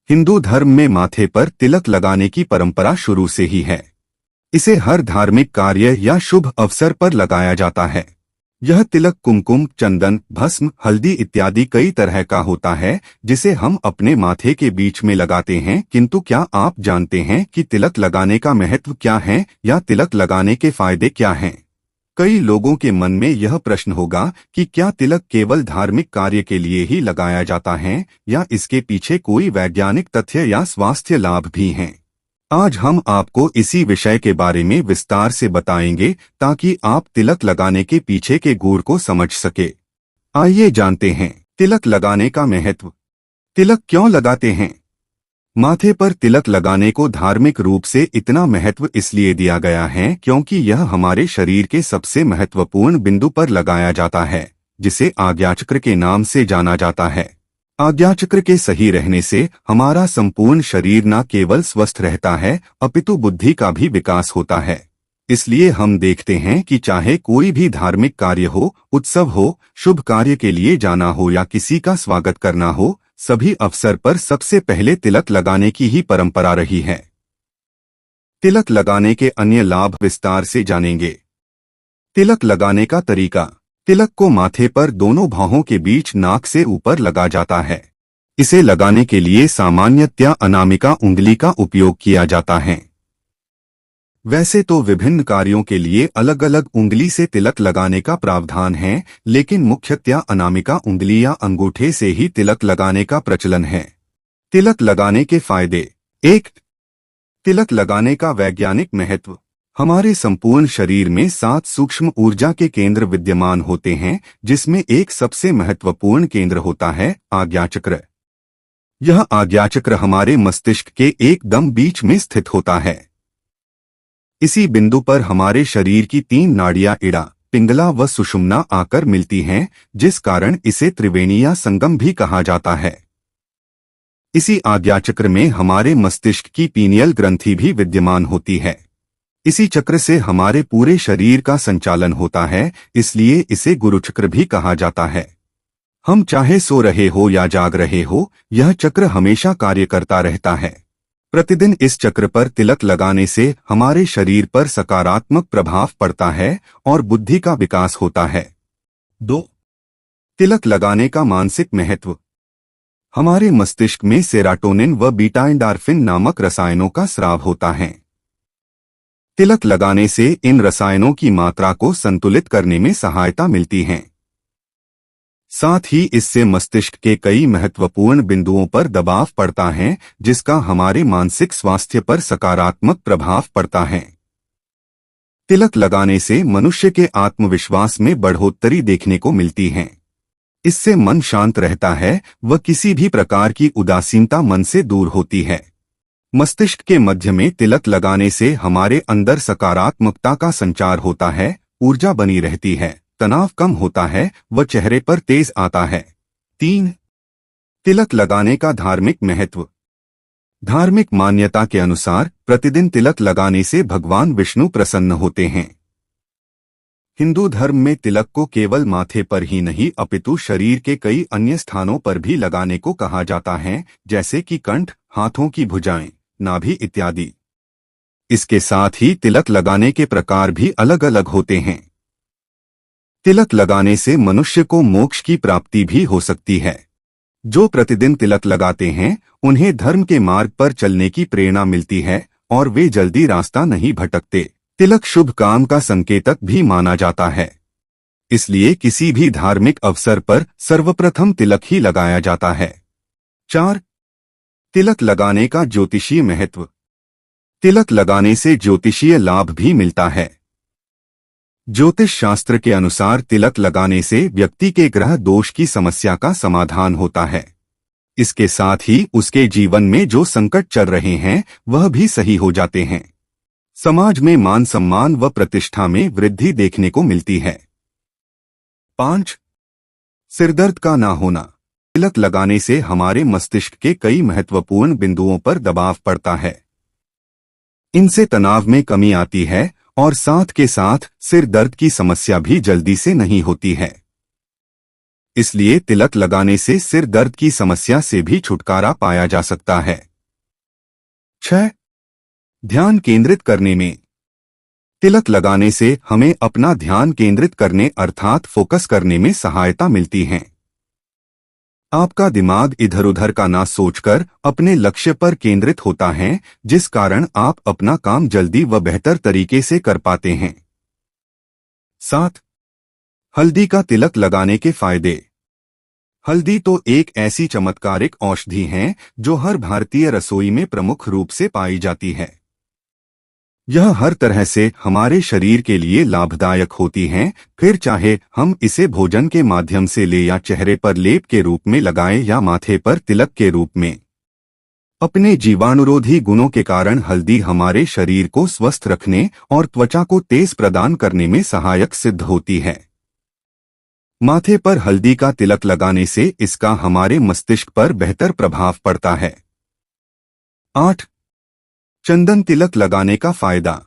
हिंदू धर्म में माथे पर तिलक लगाने की परंपरा शुरू से ही है। इसे हर धार्मिक कार्य या शुभ अवसर पर लगाया जाता है। यह तिलक कुमकुम, चंदन, भस्म, हल्दी इत्यादि कई तरह का होता है, जिसे हम अपने माथे के बीच में लगाते हैं। किंतु क्या आप जानते हैं कि तिलक लगाने का महत्व क्या है या तिलक लगाने के फायदे क्या हैं? कई लोगों के मन में यह प्रश्न होगा कि क्या तिलक केवल धार्मिक कार्य के लिए ही लगाया जाता है या इसके पीछे कोई वैज्ञानिक तथ्य या स्वास्थ्य लाभ भी हैं। आज हम आपको इसी विषय के बारे में विस्तार से बताएंगे ताकि आप तिलक लगाने के पीछे के गूढ़ को समझ सके। आइए जानते हैं तिलक लगाने का महत्व। तिलक क्यों लगाते हैं? माथे पर तिलक लगाने को धार्मिक रूप से इतना महत्व इसलिए दिया गया है क्योंकि यह हमारे शरीर के सबसे महत्वपूर्ण बिंदु पर लगाया जाता है, जिसे आज्ञाचक्र के नाम से जाना जाता है। आज्ञाचक्र के सही रहने से हमारा संपूर्ण शरीर न केवल स्वस्थ रहता है अपितु बुद्धि का भी विकास होता है। इसलिए हम देखते हैं कि चाहे कोई भी धार्मिक कार्य हो, उत्सव हो, शुभ कार्य के लिए जाना हो या किसी का स्वागत करना हो, सभी अवसर पर सबसे पहले तिलक लगाने की ही परंपरा रही है। तिलक लगाने के अन्य लाभ विस्तार से जानेंगे। तिलक लगाने का तरीका। तिलक को माथे पर दोनों भौहों के बीच नाक से ऊपर लगा जाता है। इसे लगाने के लिए सामान्यतया अनामिका उंगली का उपयोग किया जाता है। वैसे तो विभिन्न कार्यों के लिए अलग अलग उंगली से तिलक लगाने का प्रावधान है, लेकिन मुख्यतया अनामिका उंगली या अंगूठे से ही तिलक लगाने का प्रचलन है। तिलक लगाने के फायदे। 1. तिलक लगाने का वैज्ञानिक महत्व। हमारे संपूर्ण शरीर में 7 सूक्ष्म ऊर्जा के केंद्र विद्यमान होते हैं, जिसमें एक सबसे महत्वपूर्ण केंद्र होता है आज्ञाचक्र। यह आज्ञाचक्र हमारे मस्तिष्क के एकदम बीच में स्थित होता है। इसी बिंदु पर हमारे शरीर की 3 नाड़ियां इड़ा, पिंगला व सुषुम्ना आकर मिलती हैं, जिस कारण इसे त्रिवेणी या संगम भी कहा जाता है। इसी आज्ञाचक्र में हमारे मस्तिष्क की पीनियल ग्रंथि भी विद्यमान होती है। इसी चक्र से हमारे पूरे शरीर का संचालन होता है, इसलिए इसे गुरुचक्र भी कहा जाता है। हम चाहे सो रहे हो या जाग रहे हो, यह चक्र हमेशा कार्य करता रहता है। प्रतिदिन इस चक्र पर तिलक लगाने से हमारे शरीर पर सकारात्मक प्रभाव पड़ता है और बुद्धि का विकास होता है। 2. तिलक लगाने का मानसिक महत्व। हमारे मस्तिष्क में सेरोटोनिन व बीटा एंडोर्फिन नामक रसायनों का स्राव होता है। तिलक लगाने से इन रसायनों की मात्रा को संतुलित करने में सहायता मिलती है। साथ ही इससे मस्तिष्क के कई महत्वपूर्ण बिंदुओं पर दबाव पड़ता है, जिसका हमारे मानसिक स्वास्थ्य पर सकारात्मक प्रभाव पड़ता है। तिलक लगाने से मनुष्य के आत्मविश्वास में बढ़ोतरी देखने को मिलती है। इससे मन शांत रहता है व किसी भी प्रकार की उदासीनता मन से दूर होती है। मस्तिष्क के मध्य में तिलक लगाने से हमारे अंदर सकारात्मकता का संचार होता है, ऊर्जा बनी रहती है, तनाव कम होता है व चेहरे पर तेज आता है। 3. तिलक लगाने का धार्मिक महत्व। धार्मिक मान्यता के अनुसार प्रतिदिन तिलक लगाने से भगवान विष्णु प्रसन्न होते हैं। हिंदू धर्म में तिलक को केवल माथे पर ही नहीं अपितु शरीर के कई अन्य स्थानों पर भी लगाने को कहा जाता है, जैसे कि कंठ, हाथों की भुजाएं, नाभि इत्यादि। इसके साथ ही तिलक लगाने के प्रकार भी अलग अलग होते हैं। तिलक लगाने से मनुष्य को मोक्ष की प्राप्ति भी हो सकती है। जो प्रतिदिन तिलक लगाते हैं उन्हें धर्म के मार्ग पर चलने की प्रेरणा मिलती है और वे जल्दी रास्ता नहीं भटकते। तिलक शुभ काम का संकेतक भी माना जाता है, इसलिए किसी भी धार्मिक अवसर पर सर्वप्रथम तिलक ही लगाया जाता है। 4. तिलक लगाने का ज्योतिषीय महत्व। तिलक लगाने से ज्योतिषीय लाभ भी मिलता है। ज्योतिष शास्त्र के अनुसार तिलक लगाने से व्यक्ति के ग्रह दोष की समस्या का समाधान होता है। इसके साथ ही उसके जीवन में जो संकट चल रहे हैं वह भी सही हो जाते हैं। समाज में मान सम्मान व प्रतिष्ठा में वृद्धि देखने को मिलती है। 5. सिरदर्द का ना होना। तिलक लगाने से हमारे मस्तिष्क के कई महत्वपूर्ण बिंदुओं पर दबाव पड़ता है। इनसे तनाव में कमी आती है और साथ के साथ सिर दर्द की समस्या भी जल्दी से नहीं होती है। इसलिए तिलक लगाने से सिर दर्द की समस्या से भी छुटकारा पाया जा सकता है। 6. ध्यान केंद्रित करने में। तिलक लगाने से हमें अपना ध्यान केंद्रित करने अर्थात फोकस करने में सहायता मिलती है। आपका दिमाग इधर उधर का ना सोचकर अपने लक्ष्य पर केंद्रित होता है, जिस कारण आप अपना काम जल्दी व बेहतर तरीके से कर पाते हैं। 7. हल्दी का तिलक लगाने के फायदे। हल्दी तो एक ऐसी चमत्कारिक औषधि है जो हर भारतीय रसोई में प्रमुख रूप से पाई जाती है। यह हर तरह से हमारे शरीर के लिए लाभदायक होती हैं, फिर चाहे हम इसे भोजन के माध्यम से ले या चेहरे पर लेप के रूप में लगाएं या माथे पर तिलक के रूप में। अपने जीवाणुरोधी गुणों के कारण हल्दी हमारे शरीर को स्वस्थ रखने और त्वचा को तेज प्रदान करने में सहायक सिद्ध होती है। माथे पर हल्दी का तिलक लगाने से इसका हमारे मस्तिष्क पर बेहतर प्रभाव पड़ता है। 8. चंदन तिलक लगाने का फायदा।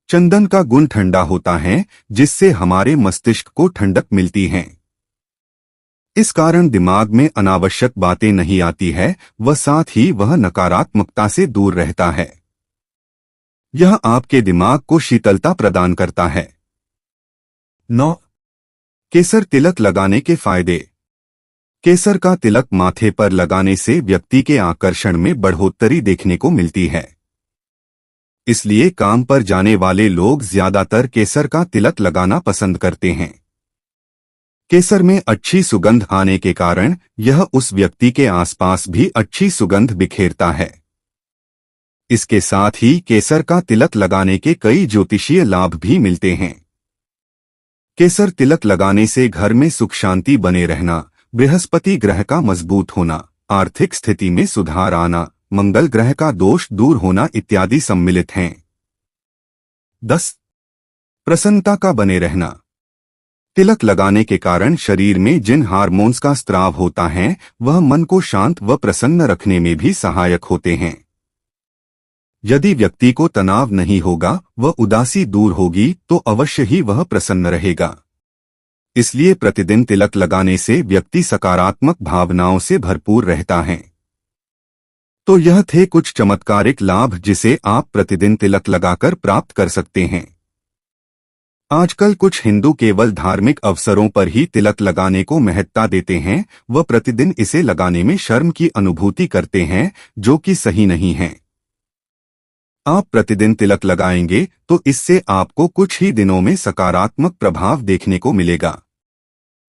चंदन का गुण ठंडा होता है, जिससे हमारे मस्तिष्क को ठंडक मिलती है। इस कारण दिमाग में अनावश्यक बातें नहीं आती है व साथ ही वह नकारात्मकता से दूर रहता है। यह आपके दिमाग को शीतलता प्रदान करता है। 9. केसर तिलक लगाने के फायदे। केसर का तिलक माथे पर लगाने से व्यक्ति के आकर्षण में बढ़ोतरी देखने को मिलती है। इसलिए काम पर जाने वाले लोग ज्यादातर केसर का तिलक लगाना पसंद करते हैं। केसर में अच्छी सुगंध आने के कारण यह उस व्यक्ति के आसपास भी अच्छी सुगंध बिखेरता है। इसके साथ ही केसर का तिलक लगाने के कई ज्योतिषीय लाभ भी मिलते हैं। केसर तिलक लगाने से घर में सुख शांति बने रहना, बृहस्पति ग्रह का मजबूत होना, आर्थिक स्थिति में सुधार आना, मंगल ग्रह का दोष दूर होना इत्यादि सम्मिलित हैं। 10. प्रसन्नता का बने रहना। तिलक लगाने के कारण शरीर में जिन हार्मोन्स का स्राव होता है वह मन को शांत व प्रसन्न रखने में भी सहायक होते हैं। यदि व्यक्ति को तनाव नहीं होगा व उदासी दूर होगी तो अवश्य ही वह प्रसन्न रहेगा। इसलिए प्रतिदिन तिलक लगाने से व्यक्ति सकारात्मक भावनाओं से भरपूर रहता है। तो यह थे कुछ चमत्कारिक लाभ जिसे आप प्रतिदिन तिलक लगाकर प्राप्त कर सकते हैं। आजकल कुछ हिंदू केवल धार्मिक अवसरों पर ही तिलक लगाने को महत्ता देते हैं व प्रतिदिन इसे लगाने में शर्म की अनुभूति करते हैं, जो कि सही नहीं है। आप प्रतिदिन तिलक लगाएंगे तो इससे आपको कुछ ही दिनों में सकारात्मक प्रभाव देखने को मिलेगा।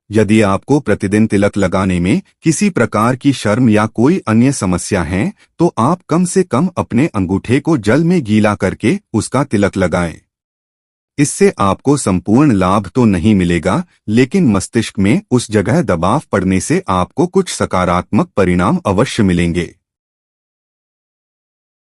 यदि आपको प्रतिदिन तिलक लगाने में किसी प्रकार की शर्म या कोई अन्य समस्या है तो आप कम से कम अपने अंगूठे को जल में गीला करके उसका तिलक लगाएं। इससे आपको संपूर्ण लाभ तो नहीं मिलेगा, लेकिन मस्तिष्क में उस जगह दबाव पड़ने से आपको कुछ सकारात्मक परिणाम अवश्य मिलेंगे।